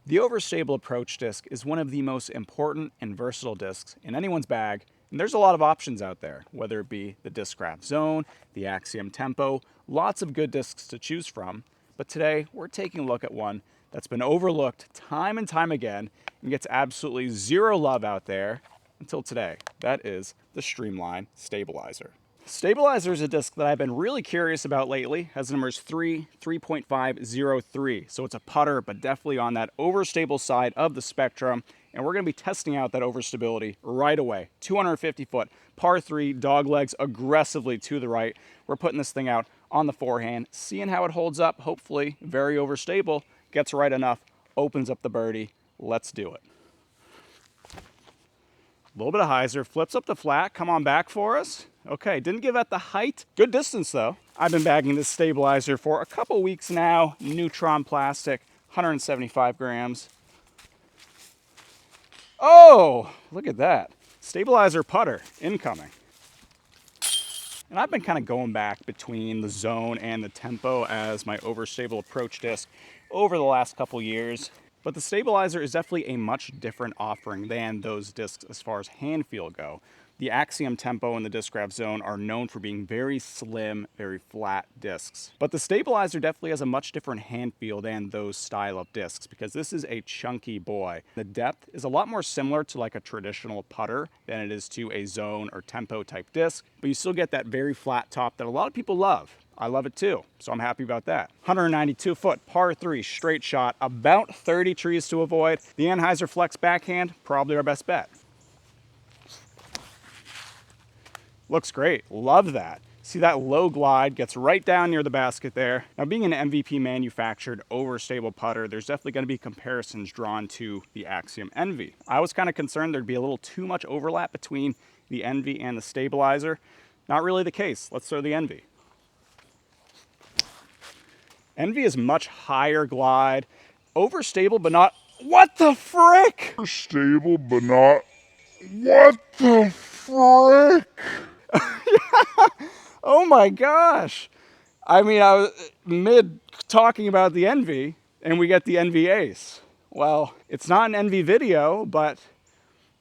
The overstable approach disc is one of the most important and versatile discs in anyone's bag, and there's a lot of options out there, whether it be the Discraft Zone, the Axiom Tempo, lots of good discs to choose from. But today, we're taking a look at one that's been overlooked time and time again and gets absolutely zero love out there until today. That is the Streamline Stabilizer. Stabilizer is a disc that I've been really curious about lately. Has numbers 3.503. So it's a putter, but definitely on that overstable side of the spectrum. And we're going to be testing out that overstability right away. 250 foot, par 3, dog legs aggressively to the right. We're putting this thing out on the forehand, seeing how it holds up. Hopefully very overstable, gets right enough, opens up the birdie. Let's do it. A little bit of hyzer, flips up the flat, come on back for us. Okay, didn't give out the height. Good distance though. I've been bagging this stabilizer for a couple weeks now. Neutron plastic, 175 grams. Oh, look at that. Stabilizer putter incoming. And I've been kind of going back between the zone and the tempo as my overstable approach disc over the last couple years. But the stabilizer is definitely a much different offering than those discs as far as hand feel go. The Axiom Tempo and the Discraft Zone are known for being very slim, very flat discs. But the stabilizer definitely has a much different hand feel than those style of discs because this is a chunky boy. The depth is a lot more similar to like a traditional putter than it is to a zone or tempo type disc, but you still get that very flat top that a lot of people love. I love it too, so I'm happy about that. 192 foot, par 3, straight shot, about 30 trees to avoid. The Anheuser Flex backhand, probably our best bet. Looks great, love that. See that low glide, gets right down near the basket there. Now being an MVP manufactured overstable putter, there's definitely gonna be comparisons drawn to the Axiom Envy. I was kind of concerned there'd be a little too much overlap between the Envy and the stabilizer. Not really the case, let's throw the Envy. Envy is much higher glide, overstable but not, what the frick? Stable, but not, what the frick? Oh my gosh. I mean, I was mid talking about the Envy and we get the Envy Ace. Well, it's not an Envy video, but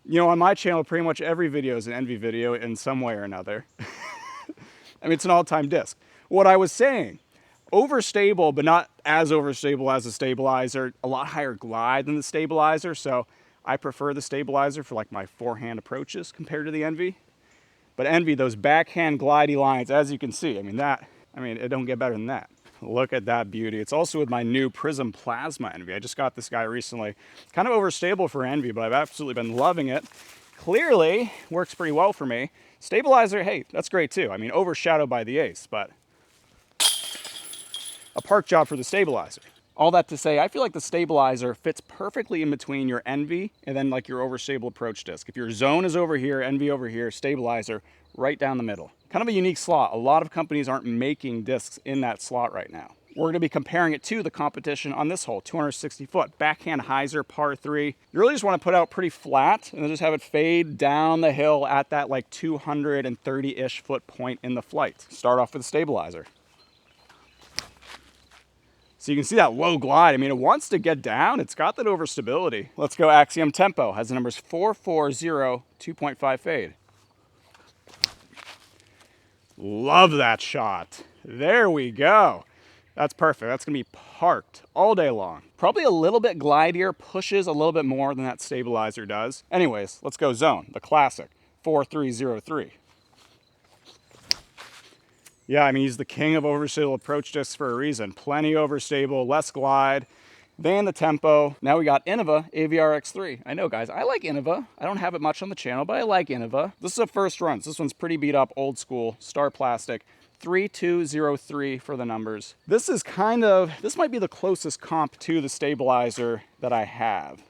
you know, on my channel, pretty much every video is an Envy video in some way or another. I mean, it's an all-time disc. What I was saying, overstable, but not as overstable as the stabilizer, a lot higher glide than the stabilizer. So I prefer the stabilizer for like my forehand approaches compared to the Envy. But Envy, those backhand glidey lines, as you can see, it don't get better than that. Look at that beauty. It's also with my new Prism Plasma Envy. I just got this guy recently. Kind of overstable for Envy, but I've absolutely been loving it. Clearly works pretty well for me. Stabilizer, hey, that's great too. I mean, overshadowed by the Ace, but a park job for the stabilizer. All that to say, I feel like the stabilizer fits perfectly in between your Envy and then like your overstable approach disc. If your zone is over here, Envy over here, stabilizer right down the middle. Kind of a unique slot. A lot of companies aren't making discs in that slot right now. We're going to be comparing it to the competition on this hole, 260 foot, backhand hyzer, par 3. You really just want to put out pretty flat and then just have it fade down the hill at that like 230-ish foot point in the flight. Start off with the stabilizer. So you can see that low glide. I mean, it wants to get down. It's got that overstability. Let's go Axiom Tempo. Has the numbers 440, 2.5 fade. Love that shot. There we go. That's perfect. That's gonna be parked all day long. Probably a little bit glidier, pushes a little bit more than that stabilizer does. Anyways, let's go zone, the classic, 4303. Yeah, I mean, he's the king of overstable approach discs for a reason. Plenty overstable, less glide than the Tempo. Now we got Innova AVR X3. I know, guys, I like Innova. I don't have it much on the channel, but I like Innova. This is a first run. So this one's pretty beat up, old school, star plastic. 3203 for the numbers. This might be the closest comp to the stabilizer that I have.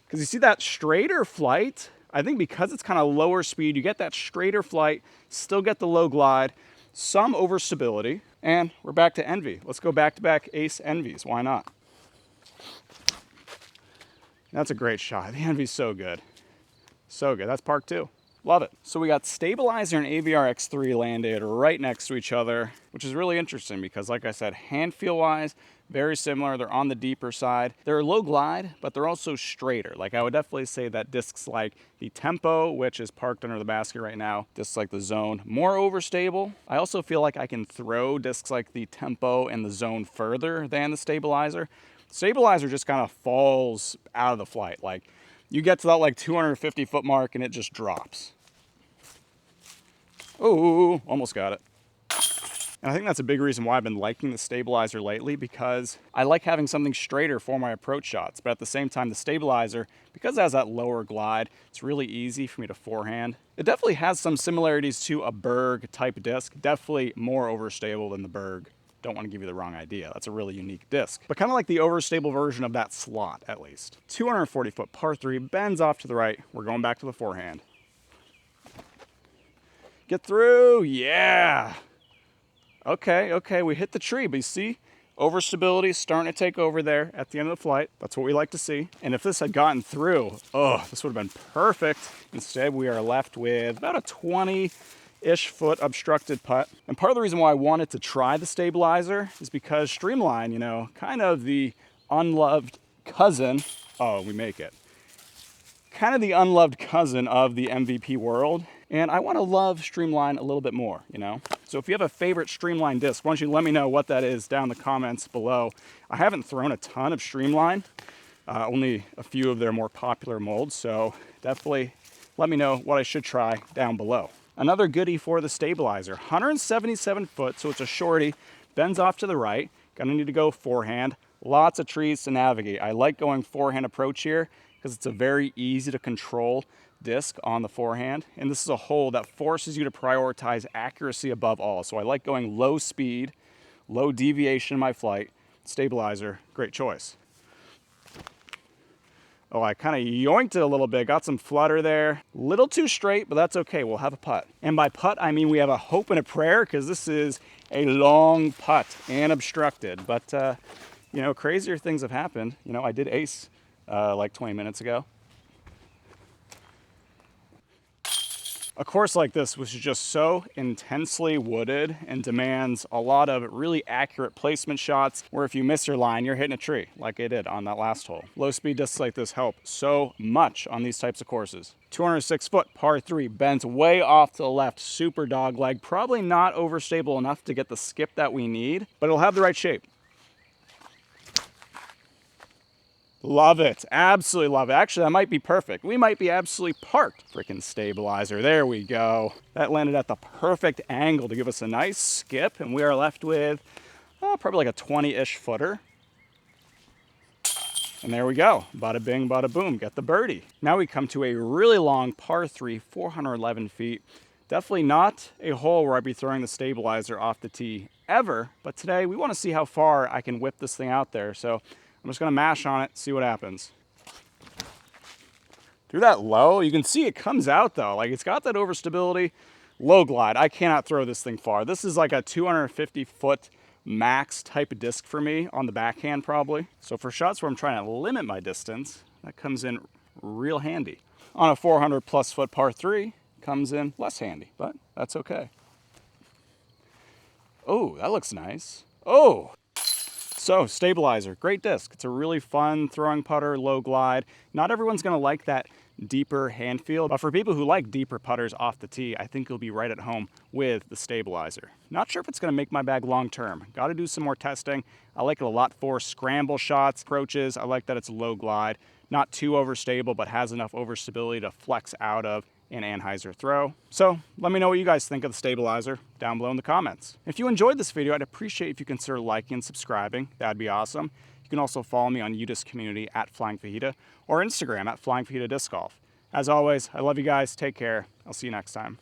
Because you see that straighter flight? I think because it's kind of lower speed, you get that straighter flight, still get the low glide, some overstability, and we're back to Envy. Let's go back-to-back Ace Envies, why not? That's a great shot. The Envy's so good. So good, that's park 2. Love it. So we got stabilizer and AVR X3 landed right next to each other, which is really interesting because like I said, hand feel wise, very similar. They're on the deeper side. They're low glide, but they're also straighter. Like I would definitely say that discs like the Tempo, which is parked under the basket right now, discs like the Zone, more overstable. I also feel like I can throw discs like the Tempo and the Zone further than the Stabilizer. Stabilizer just kind of falls out of the flight. Like you get to that like 250 foot mark and it just drops. Oh, almost got it. And I think that's a big reason why I've been liking the Stabilizer lately, because I like having something straighter for my approach shots. But at the same time, the Stabilizer, because it has that lower glide, it's really easy for me to forehand. It definitely has some similarities to a Berg type disc, definitely more overstable than the Berg. Don't want to give you the wrong idea. That's a really unique disc, but kind of like the overstable version of that slot, at least. 240 foot par 3, bends off to the right. We're going back to the forehand. Get through, yeah. Okay, we hit the tree, but you see, overstability is starting to take over there at the end of the flight. That's what we like to see. And if this had gotten through, oh, this would have been perfect. Instead, we are left with about a 20-ish foot obstructed putt. And part of the reason why I wanted to try the Stabilizer is because Streamline, you know, kind of the unloved cousin, oh, we make it. Kind of the unloved cousin of the MVP world. And I want to love Streamline a little bit more, you know? So if you have a favorite Streamline disc, why don't you let me know what that is down in the comments below. I haven't thrown a ton of Streamline, only a few of their more popular molds, so definitely let me know what I should try down below. Another goodie for the Stabilizer, 177 foot, so it's a shorty, bends off to the right, gonna need to go forehand, lots of trees to navigate. I like going forehand approach here because it's a very easy to control disc on the forehand, and this is a hole that forces you to prioritize accuracy above all. So I like going low speed, low deviation in my flight. Stabilizer, great choice. Oh, I kind of yoinked it a little bit, got some flutter there. Little too straight, but that's okay, we'll have a putt. And by putt, I mean we have a hope and a prayer, because this is a long putt and obstructed. But, you know, crazier things have happened. You know, I did ace like 20 minutes ago. A course like this, which is just so intensely wooded and demands a lot of really accurate placement shots, where if you miss your line, you're hitting a tree, like I did on that last hole. Low speed discs like this help so much on these types of courses. 206 foot par 3, bent way off to the left, super dog leg, probably not overstable enough to get the skip that we need, but it'll have the right shape. Love it, absolutely love it. Actually, that might be perfect. We might be absolutely parked. Freaking Stabilizer, there we go. That landed at the perfect angle to give us a nice skip, and we are left with probably like a 20-ish footer. And there we go, bada bing, bada boom, get the birdie. Now we come to a really long par 3, 411 feet. Definitely not a hole where I'd be throwing the Stabilizer off the tee ever, but today we want to see how far I can whip this thing out there. So I'm just gonna mash on it, see what happens. Through that low, you can see it comes out though. Like it's got that overstability, low glide. I cannot throw this thing far. This is like a 250 foot max type of disc for me on the backhand probably. So for shots where I'm trying to limit my distance, that comes in real handy. On a 400 plus foot par 3, comes in less handy, but that's okay. Oh, that looks nice. Oh. So, Stabilizer, great disc. It's a really fun throwing putter, low glide. Not everyone's gonna like that deeper hand feel, but for people who like deeper putters off the tee, I think you'll be right at home with the Stabilizer. Not sure if it's gonna make my bag long term. Gotta do some more testing. I like it a lot for scramble shots, approaches. I like that it's low glide, not too overstable, but has enough overstability to flex out of an Anheuser throw. So let me know what you guys think of the Stabilizer down below in the comments. If you enjoyed this video, I'd appreciate if you consider liking and subscribing. That'd be awesome. You can also follow me on UDisc community at Flying Fajita or Instagram at Flying Fajita Disc Golf. As always, I love you guys. Take care. I'll see you next time.